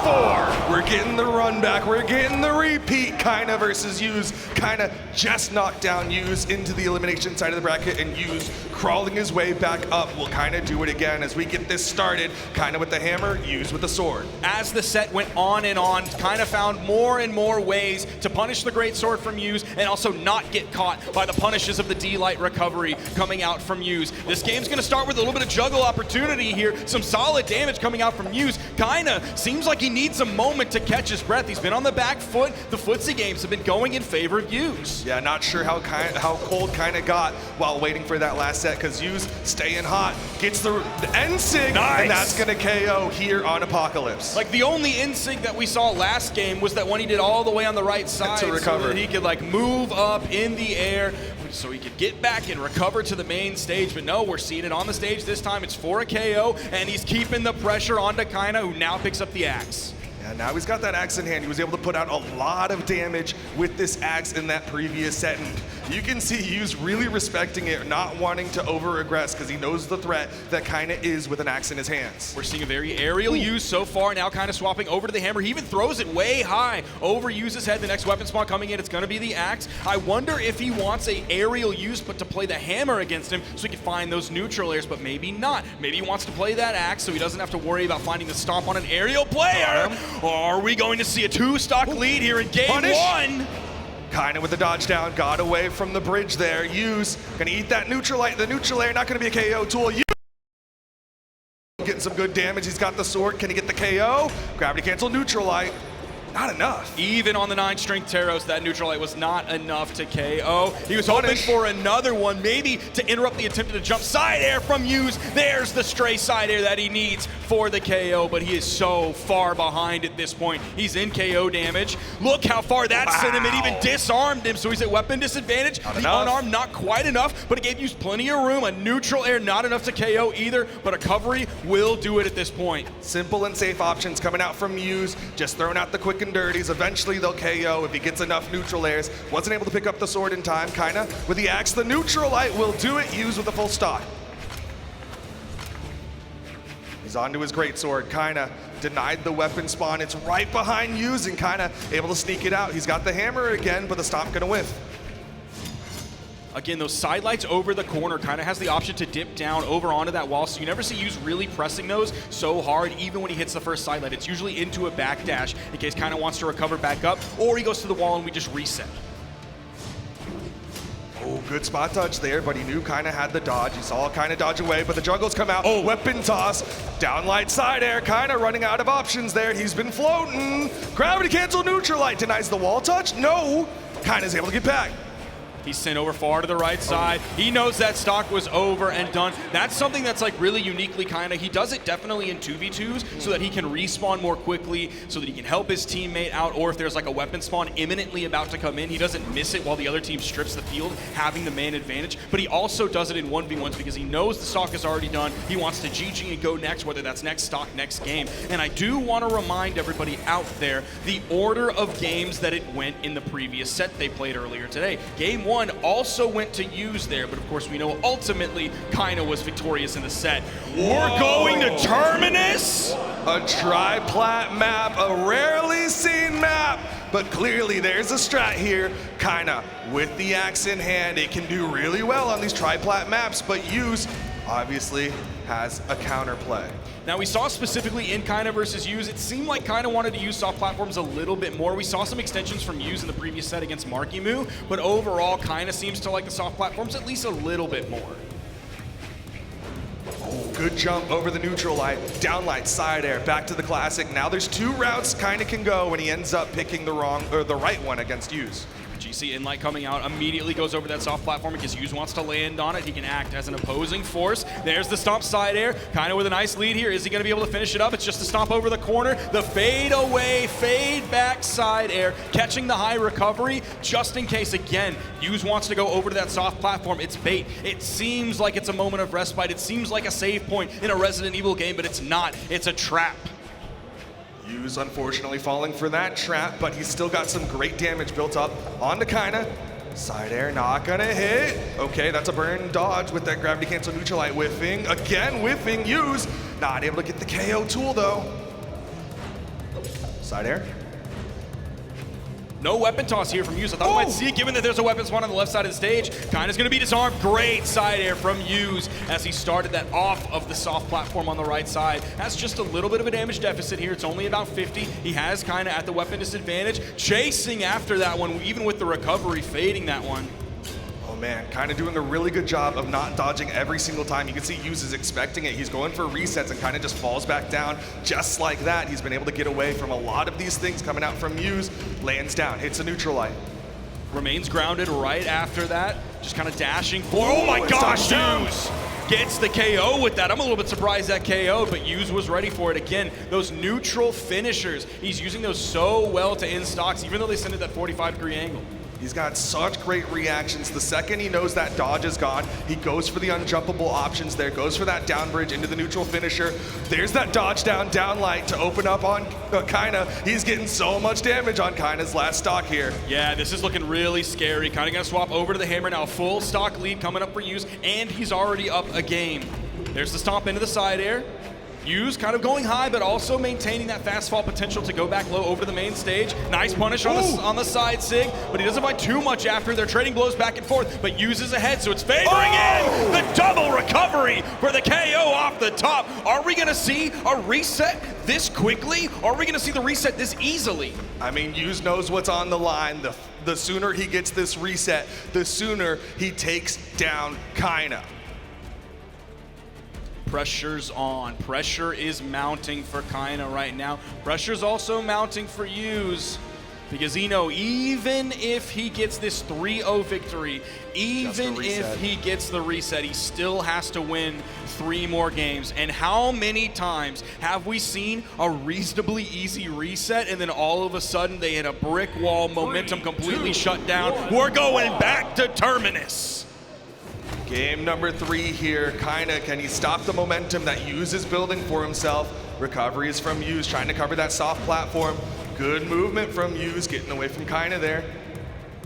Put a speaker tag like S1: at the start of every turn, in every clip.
S1: 4. We're getting the run back. We're getting the repeat. Kyna versus Use. Kyna just knocked down Use into the elimination side of the bracket, and Use crawling his way back up will Kyna do it again as we get this started. Kyna with the hammer, Use with the sword.
S2: As the set went on and on, Kyna found more and more ways to punish the great sword from Use and also not get caught by the punishes of the D-Light recovery coming out from Use. This game's going to start with a little bit of juggle opportunity here. Some solid damage coming out from Use. Kyna seems like he needs a moment to catch his breath. He's been on the back foot. The footsie games have been going in favor of Use.
S1: Yeah, not sure how cold Kyna got while waiting for that last set, because Use staying hot, gets the end-sig,
S2: nice.
S1: And that's going to KO here on Apocalypse.
S2: Like, the only end-sig that we saw last game was that one he did all the way on the right side
S1: to recover.
S2: so that he could like move up in the air so he could get back and recover to the main stage. But no, we're seeing it on the stage this time. It's for a KO, and he's keeping the pressure onto Kyna, who now picks up the axe.
S1: Yeah, now he's got that axe in hand. He was able to put out a lot of damage with this axe in that previous set. And you can see Use really respecting it, not wanting to over-aggress because he knows the threat that Kyna is with an axe in his hands.
S2: We're seeing a very aerial Use so far, now kind of swapping over to the hammer. He even throws it way high over Use's head. The next weapon spawn coming in, it's going to be the axe. I wonder if he wants a aerial Use, but to play the hammer against him so he can find those neutral airs, but maybe not. Maybe he wants to play that axe so he doesn't have to worry about finding the stomp on an aerial player. Or are we going to see a 2-stock lead here in game 1?
S1: Kyna with the dodge down, got away from the bridge there. Use gonna eat that neutral light. The neutral air not gonna be a KO tool. Use getting some good damage. He's got the sword. Can he get the KO? Gravity cancel, neutral light. Not enough.
S2: Even on the 9 strength Taros, that neutral light was not enough to KO. He was hoping for another one, maybe to interrupt the attempt to jump side air from Use. There's the stray side air that he needs for the KO, but he is so far behind at this point. He's in KO damage. Look how far that sent him. It even disarmed him, so he's at weapon disadvantage. The unarmed, not quite enough, but it gave Use plenty of room. A neutral air, not enough to KO either, but a recovery will do it at this point.
S1: Simple and safe options coming out from Use, just throwing out the quick and dirties. Eventually they'll KO if he gets enough neutral airs. Wasn't able to pick up the sword in time. Kyna with the axe, the neutral light will do it. Use with a full stock. He's onto his greatsword. Kyna denied the weapon spawn. It's right behind Use, and Kyna able to sneak it out. He's got the hammer again, but the stomp gonna whiff.
S2: Again, those side lights over the corner kind of has the option to dip down over onto that wall, so you never see Use really pressing those so hard, even when he hits the first side light. It's usually into a backdash in case Kyna wants to recover back up, or he goes to the wall and we just reset.
S1: Oh, good spot dodge there, but he knew Kyna had the dodge. He saw Kyna dodge away, but the juggles come out. Oh, weapon toss, down light side air. Kyna running out of options there. He's been floating. Gravity cancel, neutral light, denies the wall touch. No, Kyna's able to get back.
S2: He's sent over far to the right side. He knows that stock was over and done. That's something that's like really uniquely Kyna. He does it definitely in 2v2s so that he can respawn more quickly, so that he can help his teammate out, or if there's like a weapon spawn imminently about to come in, he doesn't miss it while the other team strips the field, having the man advantage. But he also does it in 1v1s because he knows the stock is already done. He wants to GG and go next, whether that's next stock, next game. And I do want to remind everybody out there the order of games that it went in the previous set they played earlier today. Game 1 also went to Use there, but of course we know ultimately Kyna was victorious in the set. We're going to Terminus!
S1: A tri-plat map, a rarely seen map, but clearly there's a strat here. Kyna with the axe in hand, it can do really well on these tri-plat maps, but Use obviously has a counterplay.
S2: Now we saw specifically in Kyna versus Use, it seemed like Kyna wanted to use soft platforms a little bit more. We saw some extensions from Use in the previous set against Markimu, but overall Kyna seems to like the soft platforms at least a little bit more.
S1: Oh, good jump over the neutral light, down light, side air, back to the classic. Now there's 2 routes Kyna can go when he ends up picking the right one against Use.
S2: GC Inlight coming out, immediately goes over that soft platform because Use wants to land on it. He can act as an opposing force. There's the stomp side air, Kyna with a nice lead here. Is he going to be able to finish it up? It's just a stomp over the corner. The fade away, fade back side air, catching the high recovery just in case. Again, Use wants to go over to that soft platform. It's bait. It seems like it's a moment of respite. It seems like a save point in a Resident Evil game, but it's not. It's a trap.
S1: Use unfortunately falling for that trap, but he's still got some great damage built up onto Kyna. Side air not gonna hit. Okay, that's a burn dodge with that gravity cancel neutral light whiffing. Again whiffing, Use not able to get the KO tool though. Side air.
S2: No weapon toss here from Yuz. I thought we might see it, given that there's a weapon spawn on the left side of the stage. Kyna's gonna be disarmed. Great side air from Yuz as he started that off of the soft platform on the right side. That's just a little bit of a damage deficit here. It's only about 50. He has Kyna at the weapon disadvantage. Chasing after that one, even with the recovery, fading that one.
S1: Oh man, kind of doing a really good job of not dodging every single time. You can see Yuz is expecting it. He's going for resets and kind of just falls back down just like that. He's been able to get away from a lot of these things coming out from Yuz. Lands down, hits a neutral light.
S2: Remains grounded right after that. Just kind of dashing for, oh my gosh, Yuz gets the KO with that. I'm a little bit surprised that KO, but Yuz was ready for it. Again, those neutral finishers, he's using those so well to end stocks, even though they send it that 45-degree angle.
S1: He's got such great reactions. The second he knows that dodge is gone, he goes for the unjumpable options there, goes for that down bridge into the neutral finisher. There's that dodge down light to open up on Kyna. He's getting so much damage on Kyna's last stock here.
S2: Yeah, this is looking really scary. Kyna gonna swap over to the hammer now. Full stock lead coming up for Yuz, and he's already up a game. There's the stomp into the side air. Yuz kind of going high, but also maintaining that fast fall potential to go back low over to the main stage. Nice punish on the side sig, but he doesn't find too much after. They're trading blows back and forth, but Yuz is ahead, so it's favoring in the double recovery for the KO off the top. Are we gonna see a reset this quickly? Or are we gonna see the reset this easily?
S1: I mean, Yuz knows what's on the line. The sooner he gets this reset, the sooner he takes down Kyna.
S2: Pressure's on. Pressure is mounting for Kyna right now. Pressure's also mounting for Yuz, because even if he gets this 3-0 victory, even if he gets the reset, he still has to win 3 more games. And how many times have we seen a reasonably easy reset and then all of a sudden they hit a brick wall, momentum completely shut down? We're going back to Terminus.
S1: Game number 3 here. Kyna, can he stop the momentum that Yuz is building for himself? Recovery is from Yuz, trying to cover that soft platform. Good movement from Yuz, getting away from Kyna there.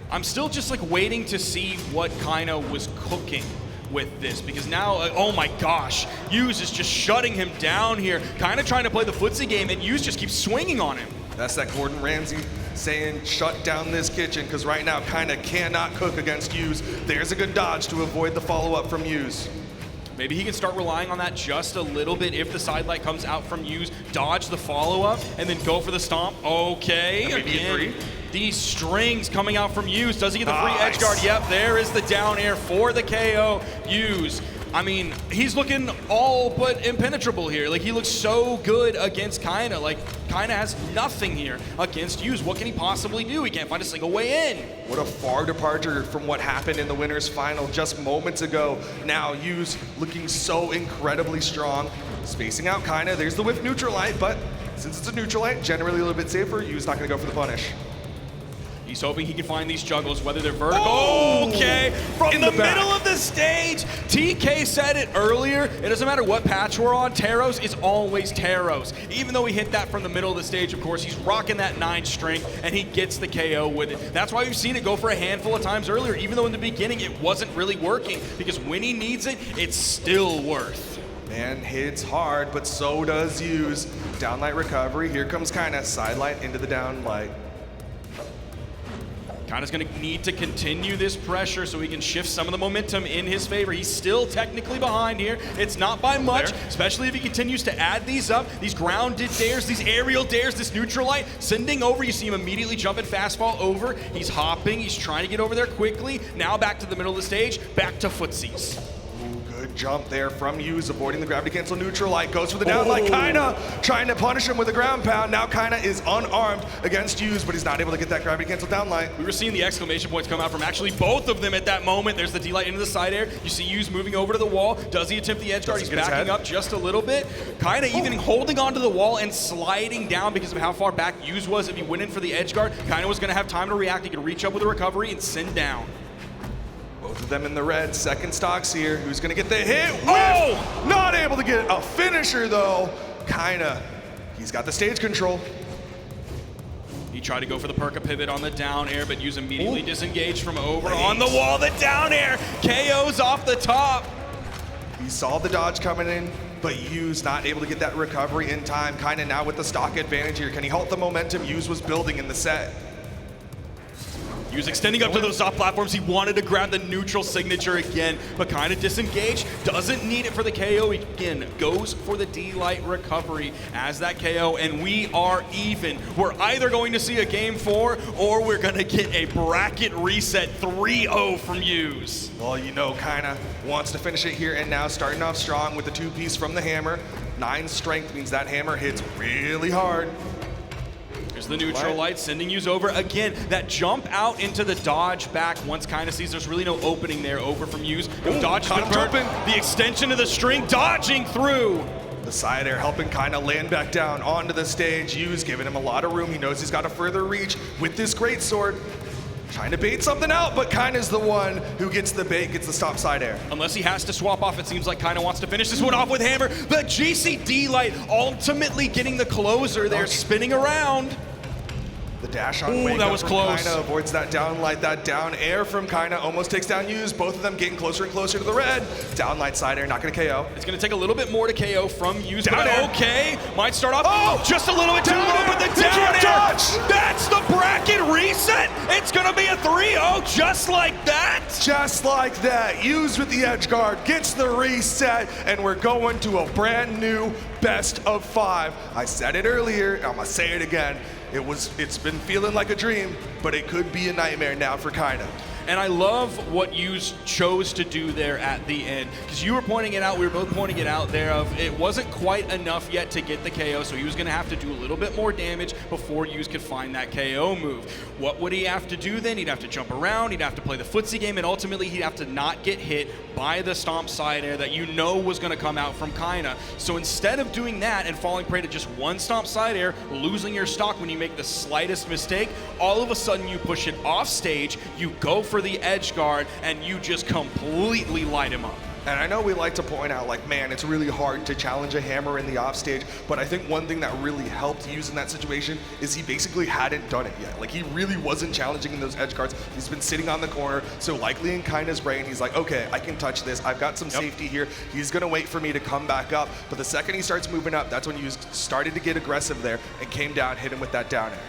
S2: I'm still just like waiting to see what Kyna was cooking with this, because now, oh my gosh, Yuz is just shutting him down here. Kyna trying to play the footsie game, and Yuz just keeps swinging on him.
S1: That's that Gordon Ramsay saying, shut down this kitchen, because right now Kyna cannot cook against Yuz. There's a good dodge to avoid the follow-up from Yuz.
S2: Maybe he can start relying on that just a little bit if the side light comes out from Yuz, dodge the follow-up, and then go for the stomp. Okay, again, these strings coming out from Yuz. Does he get the free edge guard? Yep, there is the down air for the KO. Yuz, I mean, he's looking all but impenetrable here. Like, he looks so good against Kyna. Like, Kyna has nothing here against Yuz. What can he possibly do? He can't find a single way in.
S1: What a far departure from what happened in the winners final just moments ago. Now Yuz looking so incredibly strong. Spacing out Kyna. There's the whiff neutral light, but since it's a neutral light, generally a little bit safer, Yuz not gonna go for the punish.
S2: He's hoping he can find these juggles, whether they're vertical. Oh, okay, from the middle of the stage. TK said it earlier. It doesn't matter what patch we're on. Taros is always Taros. Even though he hit that from the middle of the stage, of course, he's rocking that 9 string, and he gets the KO with it. That's why we've seen it go for a handful of times earlier, even though in the beginning it wasn't really working, because when he needs it, it's still worth.
S1: Man hits hard, but so does Yuz. Downlight recovery. Here comes Kyna. Side light into the down light.
S2: Kyna's gonna need to continue this pressure so he can shift some of the momentum in his favor. He's still technically behind here. It's not by much, especially if he continues to add these up. These grounded dares, these aerial dares, this neutral light, sending over. You see him immediately jumping fast fall over. He's hopping, he's trying to get over there quickly. Now back to the middle of the stage, back to footsies.
S1: Good jump there from Yuz, avoiding the gravity cancel neutral light. Goes for the down light. Kyna trying to punish him with a ground pound. Now Kyna is unarmed against Yuz, but he's not able to get that gravity cancel down light.
S2: We were seeing the exclamation points come out from actually both of them at that moment. There's the D-light into the side air. You see Yuz moving over to the wall. Does he attempt the edge guard? He's backing up just a little bit. Kyna even holding onto the wall and sliding down because of how far back Yuz was. If he went in for the edge guard, Kyna was going to have time to react. He could reach up with a recovery and send down.
S1: Both of them in the red. Second stocks here. Who's going to get the hit? Oh! Not able to get a finisher, though. Kyna, he's got the stage control.
S2: He tried to go for the perka pivot on the down air, but Yuz immediately disengaged from over. On the wall, the down air. KO's off the top.
S1: He saw the dodge coming in. but Yu's not able to get that recovery in time. Kyna now with the stock advantage here. Can he halt the momentum Yu's was building in the set?
S2: He was extending up to those top platforms. He wanted to grab the neutral signature again, but kind of disengaged. Doesn't need it for the KO. He, again, goes for the D-Light recovery as that KO, and we are even. We're either going to see a game 4 or we're going to get a bracket reset 3-0 from Yu's.
S1: Well, you know, Kyna wants to finish it here and now, starting off strong with the 2-piece from the hammer. 9 strength means that hammer hits really hard.
S2: Here's the neutral light, sending Yu's over. Again, that jump out into the dodge back once Kyna sees there's really no opening there over from Yu's. No dodge has been burned. The extension of the string, dodging through.
S1: The side air helping Kyna land back down onto the stage. Yu's giving him a lot of room. He knows he's got a further reach with this greatsword. Trying to bait something out, but Kyna's the one who gets the bait, gets the stop side air.
S2: Unless he has to swap off, it seems like Kyna wants to finish this one off with hammer. The GCD light ultimately getting the closer there, spinning around.
S1: The dash on wake
S2: that
S1: up
S2: was
S1: from
S2: close.
S1: Kyna avoids that down light, that down air from Kyna almost takes down Yu's. Both of them getting closer and closer to the red. Down light side air, not gonna KO.
S2: It's gonna take a little bit more to KO from Yu's,
S1: Down
S2: but
S1: air.
S2: okay. Might start off just a little bit too
S1: Down
S2: low,
S1: air.
S2: but the
S1: He
S2: down
S1: can't
S2: air.
S1: touch.
S2: That's the bracket reset. It's gonna be a 3-0 just like that.
S1: Just like that, Yu's with the edge guard, gets the reset, and we're going to a brand new best of 5. I said it earlier, I'm gonna say it again. It's been feeling like a dream, but it could be a nightmare now for Kyna.
S2: And I love what you chose to do there at the end, because you were pointing it out, we were both pointing it out there of it wasn't quite enough yet to get the KO, so he was going to have to do a little bit more damage before Yu's could find that KO move. What would he have to do then? He'd have to jump around, he'd have to play the footsie game, and ultimately he'd have to not get hit by the stomp side air that you know was going to come out from Kyna. So instead of doing that and falling prey to just one stomp side air, losing your stock when you make the slightest mistake, all of a sudden you push it off stage, you go for the edge guard, and you just completely light him up.
S1: And I know we like to point out, like, man, it's really hard to challenge a hammer in the offstage, but I think one thing that really helped Yu's in that situation is he basically hadn't done it yet. Like, he really wasn't challenging in those edge guards. He's been sitting on the corner, so likely in Kyna's brain, he's like, okay, I can touch this. I've got some safety here. He's gonna wait for me to come back up, but the second he starts moving up, that's when Yu's started to get aggressive there and came down, hit him with that down air.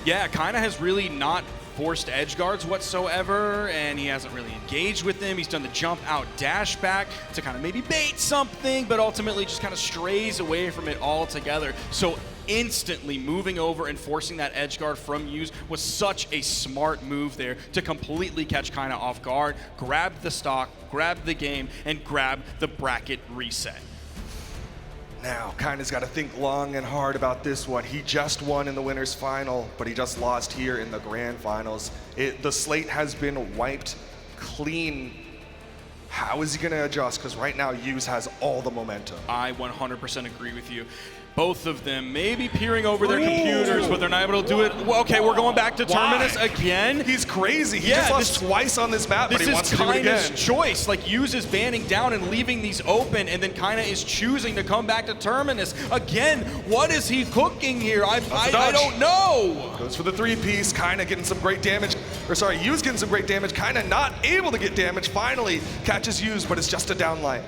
S2: Yeah, Kyna has really not forced edge guards whatsoever, and he hasn't really engaged with them. He's done the jump out dash back to kind of maybe bait something, but ultimately just kind of strays away from it altogether. So instantly moving over and forcing that edge guard from Yu's was such a smart move there to completely catch Kyna off guard, grab the stock, grab the game, and grab the bracket reset.
S1: Now, Kyna's got to think long and hard about this one. He just won in the winner's final, but he just lost here in the grand finals. The slate has been wiped clean. How is he going to adjust? Because right now, Yu's has all the momentum.
S2: I 100% agree with you. Both of them maybe peering over their computers, but they're not able to do it. Well, okay, we're going back to Terminus again.
S1: He's crazy. He just lost twice on this map, but he wants to do it again.
S2: This is Kyna's choice. Like, Yu's is banding down and leaving these open, and then Kyna is choosing to come back to Terminus. Again, what is he cooking here? I don't know.
S1: Goes for the 3-piece. Kyna getting some great damage. Or sorry, Yu's getting some great damage. Kyna not able to get damage. Finally catches Yu's, but it's just a downlight.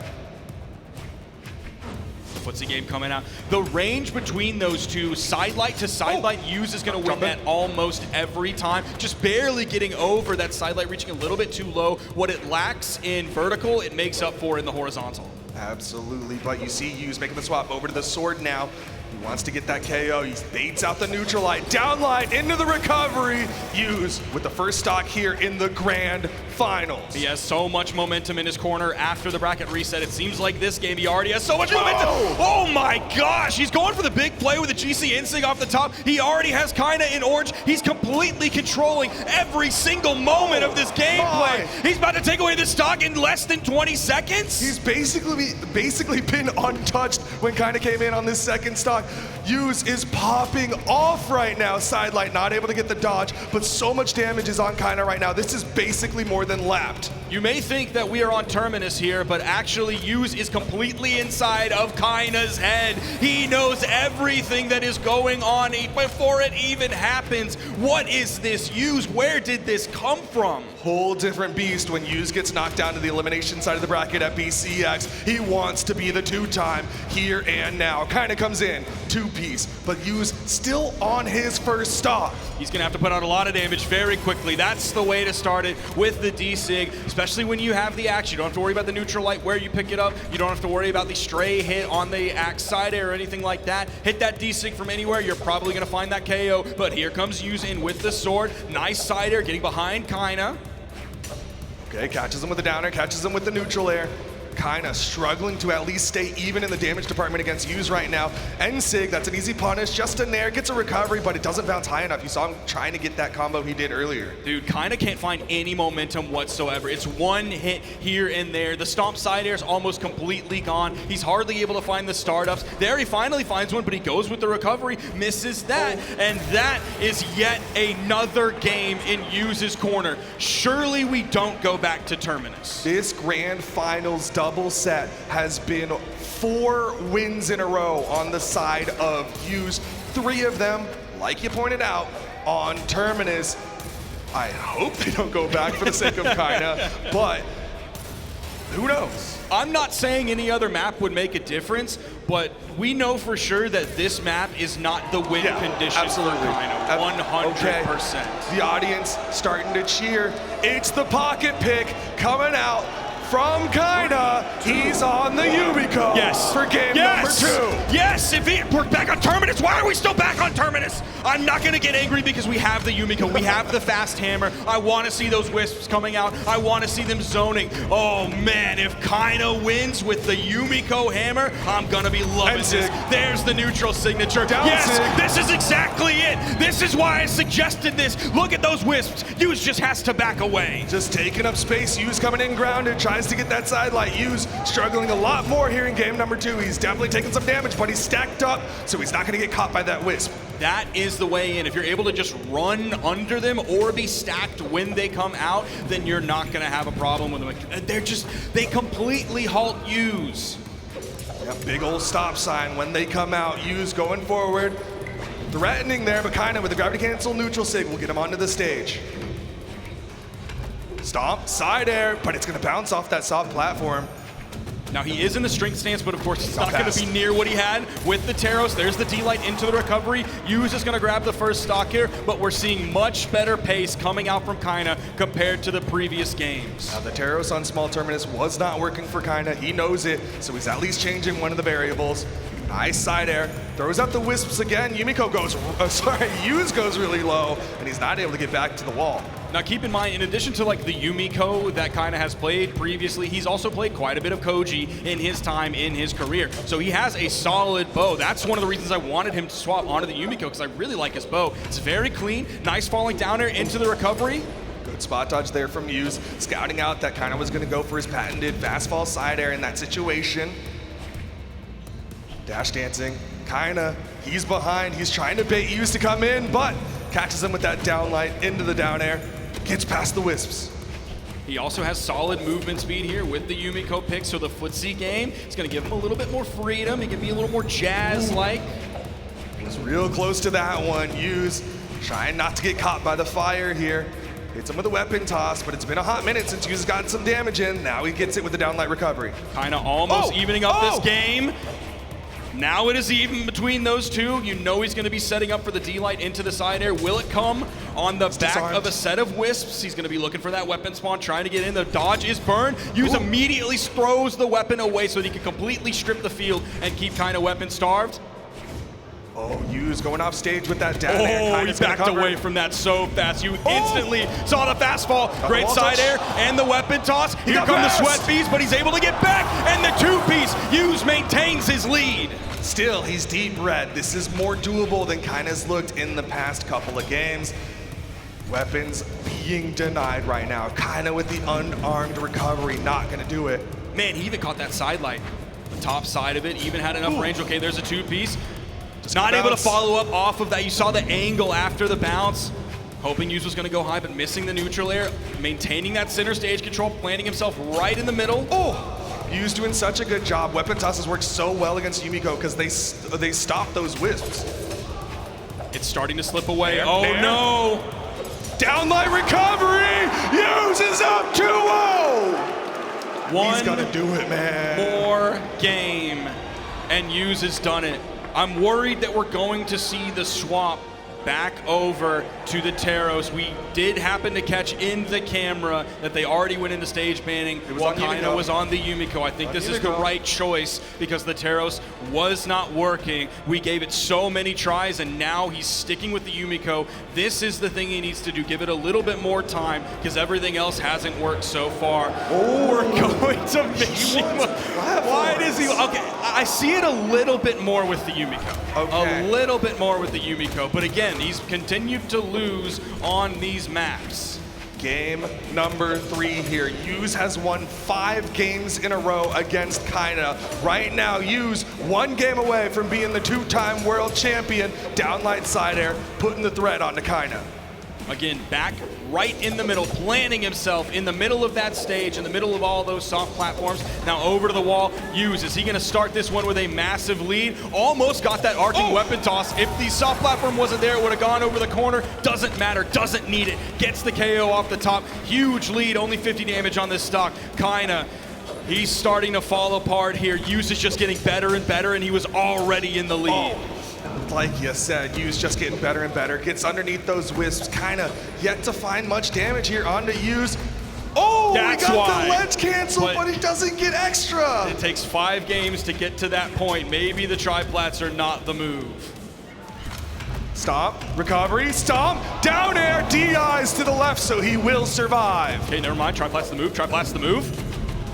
S2: Footsie game coming out. The range between those two, sidelight to sidelight, Yu's is going to win that almost every time. Just barely getting over that sidelight, reaching a little bit too low. What it lacks in vertical, it makes up for in the horizontal.
S1: Absolutely, but you see Yu's making the swap over to the sword now. He wants to get that KO. He baits out the neutral light, down light into the recovery. Yu's with the first stock here in the grand finals.
S2: He has so much momentum in his corner after the bracket reset. It seems like this game he already has so much momentum. Oh my gosh, he's going for the big play with the GC Insig off the top. He already has Kyna in orange. He's completely controlling every single moment of this gameplay. He's about to take away the stock in less than 20 seconds.
S1: He's basically been untouched when Kyna came in on this second stock. stock. Use is popping off right now. Sidelight not able to get the dodge, but so much damage is on Kyna right now. This is basically more than lapped.
S2: You may think that we are on Terminus here, but actually Use is completely inside of Kyna's head. He knows everything that is going on before it even happens. What is this Use? Where did this come from?
S1: Whole different beast when Use gets knocked down to the elimination side of the bracket at BCX. He wants to be the two-time here and now. Kyna comes in, two-piece, but Use still on his first stock.
S2: He's gonna have to put out a lot of damage very quickly. That's the way to start it with the D-Sig, especially when you have the axe. You don't have to worry about the neutral light where you pick it up. You don't have to worry about the stray hit on the axe side or anything like that. Hit that D-Sig from anywhere, you're probably gonna find that KO, but here comes Use in with the sword. Nice side air, getting behind Kyna.
S1: Okay, catches him with the down air, catches him with the neutral air. Kyna struggling to at least stay even in the damage department against Use right now. Sig, that's an easy punish, just a nair, gets a recovery, but it doesn't bounce high enough. You saw him trying to get that combo he did earlier.
S2: Dude, Kyna can't find any momentum whatsoever. It's one hit here and there. The stomp side air is almost completely gone. He's hardly able to find the startups. There he finally finds one, but he goes with the recovery, misses that, and that is yet another game in Use's corner. Surely we don't go back to Terminus.
S1: This grand finals double set has been 4 wins in a row on the side of Use. 3 of them, like you pointed out, on Terminus. I hope they don't go back for the sake of Kyna, but who knows?
S2: I'm not saying any other map would make a difference, but we know for sure that this map is not the win condition
S1: absolutely.
S2: for Kyna, 100%.
S1: Okay. The audience starting to cheer. It's the pocket pick coming out from Kyna. He's on the Yumiko for game number 2.
S2: Yes, we're back on Terminus. Why are we still back on Terminus? I'm not gonna get angry because we have the Yumiko, we have the fast hammer. I wanna see those wisps coming out. I wanna see them zoning. Oh man, if Kyna wins with the Yumiko hammer, I'm gonna be loving this. There's the neutral signature. This is exactly it. This is why I suggested this. Look at those wisps. Use just has to back away.
S1: Just taking up space. Use coming in grounded, tries to get that side light. Use struggling a lot more here in game number 2. He's definitely taking some damage, but he's stacked up, so he's not gonna get caught by that wisp.
S2: That is the way in. If you're able to just run under them or be stacked when they come out, then you're not gonna have a problem with them. They completely halt Use.
S1: Yep, big old stop sign when they come out. Use going forward, threatening there, but Kyna with the gravity cancel neutral sig will get him onto the stage. Stomp, side air, but it's gonna bounce off that soft platform.
S2: Now he is in the strength stance, but of course it's not going to be near what he had with the Taros. There's the D-Light into the recovery. Use is going to grab the first stock here, but we're seeing much better pace coming out from Kyna compared to the previous games.
S1: Now the Taros on small Terminus was not working for Kyna. He knows it, so he's at least changing one of the variables. Nice side air, throws out the wisps again. Yumiko goes, Use goes really low, and he's not able to get back to the wall.
S2: Now keep in mind, in addition to like the Yumiko that Kyna has played previously, he's also played quite a bit of Koji in his time in his career. So he has a solid bow. That's one of the reasons I wanted him to swap onto the Yumiko, because I really like his bow. It's very clean, nice falling down there into the recovery.
S1: Good spot dodge there from Use, scouting out that Kyna was gonna go for his patented fast fall side air in that situation. Dash dancing, Kyna, he's behind, he's trying to bait Use to come in, but catches him with that down light into the down air. Gets past the wisps.
S2: He also has solid movement speed here with the Yumiko pick, so the footsie game is going to give him a little bit more freedom. He can be a little more jazz-like.
S1: Was real close to that one. Use trying not to get caught by the fire here. Hits him with a weapon toss, but it's been a hot minute since Use has gotten some damage in. Now he gets it with the downlight recovery.
S2: Kyna almost evening up this game. Now it is even between those two. You know he's going to be setting up for the D-Light into the side air. Will it come on the back of a set of wisps? He's going to be looking for that weapon spawn, trying to get in. The dodge is burned. Use immediately throws the weapon away so that he can completely strip the field and keep Kyna weapon starved.
S1: Use going off stage with that down air.
S2: He backed away from that so fast. You instantly saw the fast fall. Great side air and the weapon toss. Here come the sweat bees, but he's able to get back. And the two-piece. Use maintains his lead.
S1: Still, he's deep red. This is more doable than Kyna's looked in the past couple of games. Weapons being denied right now. Kyna with the unarmed recovery, not gonna do it.
S2: Man, he even caught that side light. The top side of it, even had enough range. Okay, there's a two-piece. Not able to follow up off of that. You saw the angle after the bounce. Hoping Yuz was going to go high, but missing the neutral air. Maintaining that center stage control, planting himself right in the middle.
S1: Oh! Yuz doing such a good job. Weapon tosses work so well against Yumiko because they stop those wisps.
S2: It's starting to slip away.
S1: Nair,
S2: oh
S1: Nair.
S2: no!
S1: Downlight recovery! Yuz is up 2-0!
S2: One
S1: He's gonna do it, man.
S2: more game, and Yuz has done it. I'm worried that we're going to see the swap back over to the Teros. We did happen to catch in the camera that they already went into stage banning while Kyna was on the Yumiko. I think this is the right choice because the Teros was not working. We gave it so many tries and now he's sticking with the Yumiko. This is the thing he needs to do. Give it a little bit more time because everything else hasn't worked so far.
S1: Oh,
S2: we're going to Mishima. Why does he? Okay, I see it a little bit more with the Yumiko.
S1: Okay.
S2: A little bit more with the Yumiko, but again, he's continued to lose on these maps.
S1: Game number 3 here. Yuz has won 5 games in a row against Kyna. Right now, Yuz 1 game away from being the 2-time world champion. Downlight side air, putting the threat onto Kyna.
S2: Again, back right in the middle, planting himself in the middle of that stage, in the middle of all those soft platforms. Now over to the wall. Yuz, is he going to start this one with a massive lead? Almost got that arcing weapon toss. If the soft platform wasn't there, it would have gone over the corner. Doesn't matter, doesn't need it. Gets the KO off the top. Huge lead, only 50 damage on this stock. Kyna, he's starting to fall apart here. Yuz is just getting better and better, and he was already in the lead.
S1: Like you said, Yuz just getting better and better. Gets underneath those wisps, kind of yet to find much damage here onto Yuz. Oh,
S2: That's
S1: he got
S2: why.
S1: the ledge cancel, but he doesn't get extra.
S2: It takes 5 games to get to that point. Maybe the triplats are not the move.
S1: Stomp, recovery, stomp, down air, DIs to the left, so he will survive.
S2: Okay, never mind. Triplats the move. Triplats the move.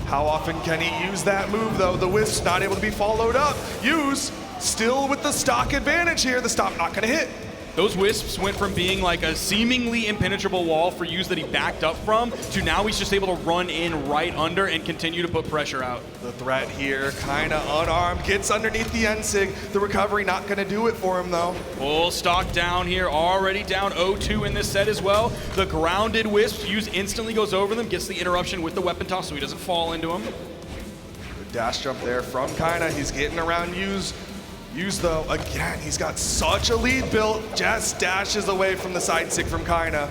S1: How often can he use that move, though? The wisp's not able to be followed up. Yuz still with the stock advantage here. The stomp not going to hit.
S2: Those wisps went from being like a seemingly impenetrable wall for Yuz that he backed up from to now he's just able to run in right under and continue to put pressure out.
S1: The threat here, kind of unarmed, gets underneath the N-Sig. The recovery not going to do it for him, though.
S2: Full stock down here, already down 0-2 in this set as well. The grounded wisps, Yuz instantly goes over them, gets the interruption with the weapon toss so he doesn't fall into him.
S1: Good dash jump there from Kyna. He's getting around Yuz. Yuz, though, again, he's got such a lead built, just dashes away from the side stick from Kyna.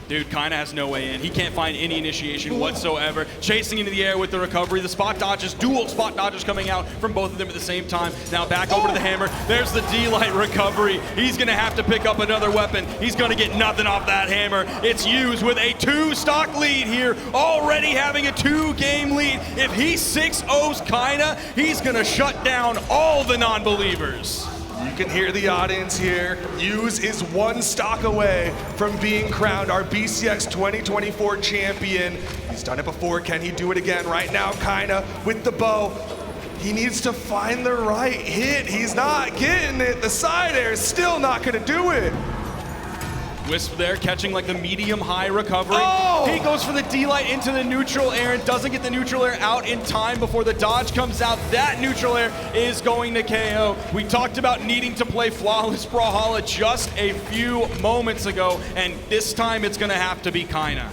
S2: Dude, Kyna has no way in. He can't find any initiation whatsoever. Chasing into the air with the recovery. The spot dodges, dual spot dodges coming out from both of them at the same time. Now back over to the hammer. There's the D-Light recovery. He's going to have to pick up another weapon. He's going to get nothing off that hammer. It's Yuz with a 2-stock lead here, already having a 2-game lead. If he 6-0s Kyna, he's going to shut down all the non-believers.
S1: You can hear the audience here. Yuz is 1 stock away from being crowned our BCX 2024 champion. He's done it before. Can he do it again? Right now, Kyna with the bow. He needs to find the right hit. He's not getting it. The side air is still not going to do it.
S2: Wisp there catching like the medium-high recovery.
S1: Oh!
S2: He goes for the D-Light into the neutral air and doesn't get the neutral air out in time before the dodge comes out. That neutral air is going to KO. We talked about needing to play flawless Brawlhalla just a few moments ago, and this time it's going to have to be Kyna.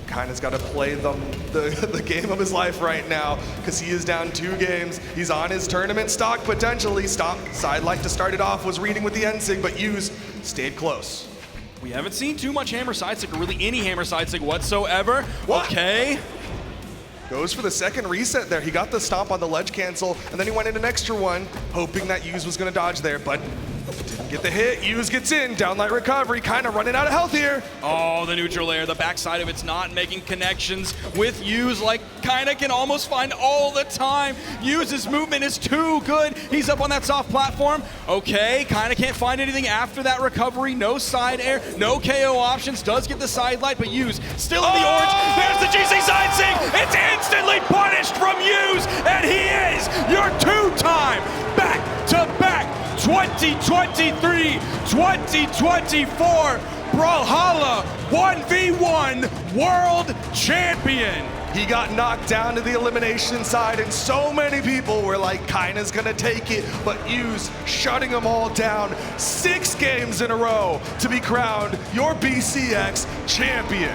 S1: Kyna's got to play the game of his life right now because he is down 2 games. He's on his tournament stock potentially. Stomp, side light to start it off, was reading with the N-Sig, but Yuz stayed close.
S2: We haven't seen too much hammer side stick, or really any hammer side stick whatsoever.
S1: What?
S2: Okay.
S1: Goes for the second reset there. He got the stomp on the ledge cancel, and then he went in an extra one, hoping that Yuz was going to dodge there, but didn't get the hit. Yuz gets in, downlight recovery, kind of running out of health here.
S2: Oh, the neutral air, the backside of it's not making connections with Yuz like Kyna can almost find all the time. Yuz's movement is too good. He's up on that soft platform. Okay, Kyna can't find anything after that recovery. No side air, no KO options. Does get the side light, but Yuz still in the orange. There's the GC side sync. It's instantly punished from Yuz, and he is your 2-time back-to-back 2023-2024 Brawlhalla 1v1 world champion.
S1: He got knocked down to the elimination side, and so many people were like, Kyna's gonna take it, but Use shutting them all down. 6 games in a row to be crowned your BCX champion.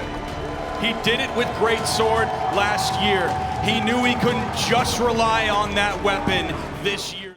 S2: He did it with Great Sword last year. He knew he couldn't just rely on that weapon this year.